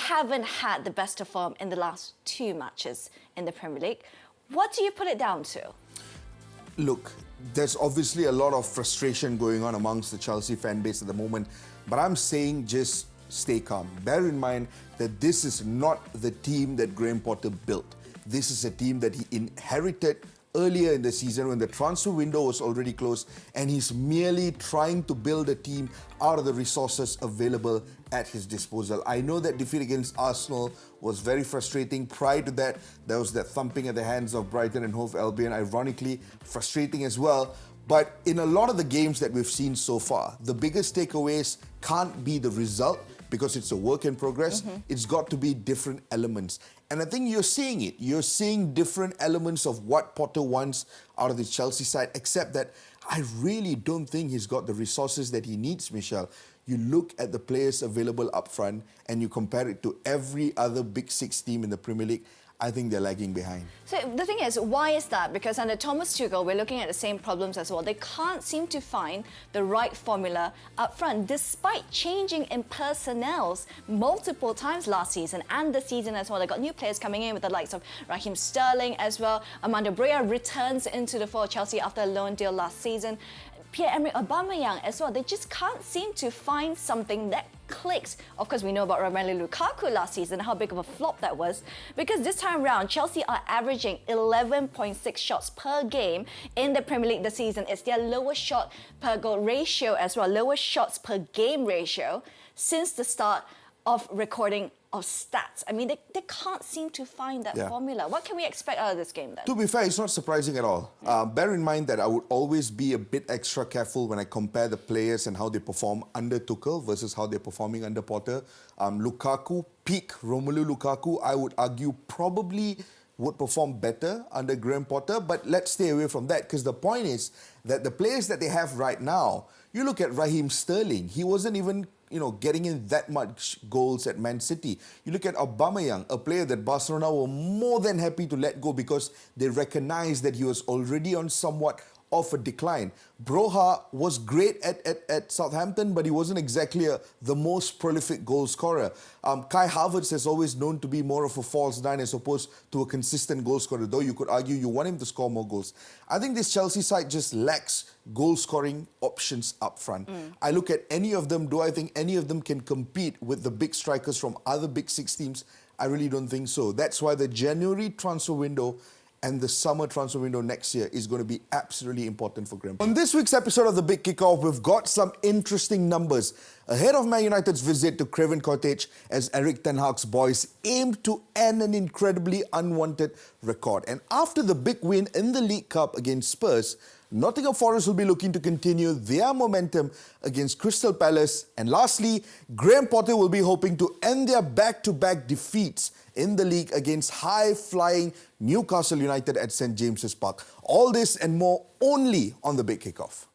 haven't had the best of form in the last 2 matches in the Premier League. What do you put it down to? Look, there's obviously a lot of frustration going on amongst the Chelsea fan base at the moment, but I'm saying just stay calm. Bear in mind that this is not the team that Graham Potter built. This is a team that he inherited earlier in the season when the transfer window was already closed, and he's merely trying to build a team out of the resources available at his disposal. I know that defeat against Arsenal was very frustrating. Prior to that, there was that thumping at the hands of Brighton and Hove Albion, ironically frustrating as well. But in a lot of the games that we've seen so far, the biggest takeaways can't be the result because it's a work in progress. It's got to be different elements. And I think you're seeing it. You're seeing different elements of what Potter wants out of the Chelsea side, except that I really don't think he's got the resources that he needs, Michelle. You look at the players available up front and you compare it to every other Big Six team in the Premier League, I think they're lagging behind. So the thing is, why is that? Because under Thomas Tuchel, we're looking at the same problems as well. They can't seem to find the right formula up front, despite changing in personnels multiple times last season and the season as well. They got new players coming in with the likes of Raheem Sterling as well. Amanda Brea returns into the fold Chelsea after a loan deal last season. Pierre-Emerick Aubameyang as well. They just can't seem to find something that clicks. Of course, we know about Romelu Lukaku last season, how big of a flop that was. Because this time round, Chelsea are averaging 11.6 shots per game in the Premier League this season. It's their lowest shot per goal ratio as well, lowest shots per game ratio since the start of recording of stats. I mean, they can't seem to find that formula. What can we expect out of this game then? To be fair, it's not surprising at all. Bear in mind that I would always be a bit extra careful when I compare the players and how they perform under Tuchel versus how they're performing under Potter. Lukaku, peak Romelu Lukaku, I would argue probably would perform better under Graham Potter, but let's stay away from that because the point is that the players that they have right now, you look at Raheem Sterling, he wasn't even getting in that much goals at Man City. You look at Aubameyang, a player that Barcelona were more than happy to let go because they recognized that he was already on somewhat of a decline. Broha was great at Southampton, but he wasn't exactly the most prolific goal scorer. Kai Havertz has always known to be more of a false nine as opposed to a consistent goal scorer, though you could argue you want him to score more goals. I think this Chelsea side just lacks goal-scoring options up front. I look at any of them, do I think any of them can compete with the big strikers from other Big Six teams? I really don't think so. That's why the January transfer window and the summer transfer window next year is going to be absolutely important for Graham. On this week's episode of The Big Kickoff, we've got some interesting numbers ahead of Man United's visit to Craven Cottage as Erik ten Hag's boys aim to end an incredibly unwanted record. And after the big win in the League Cup against Spurs, Nottingham Forest will be looking to continue their momentum against Crystal Palace. And lastly, Graham Potter will be hoping to end their back-to-back defeats in the league against high-flying Newcastle United at St James's Park. All this and more only on The Big Kickoff.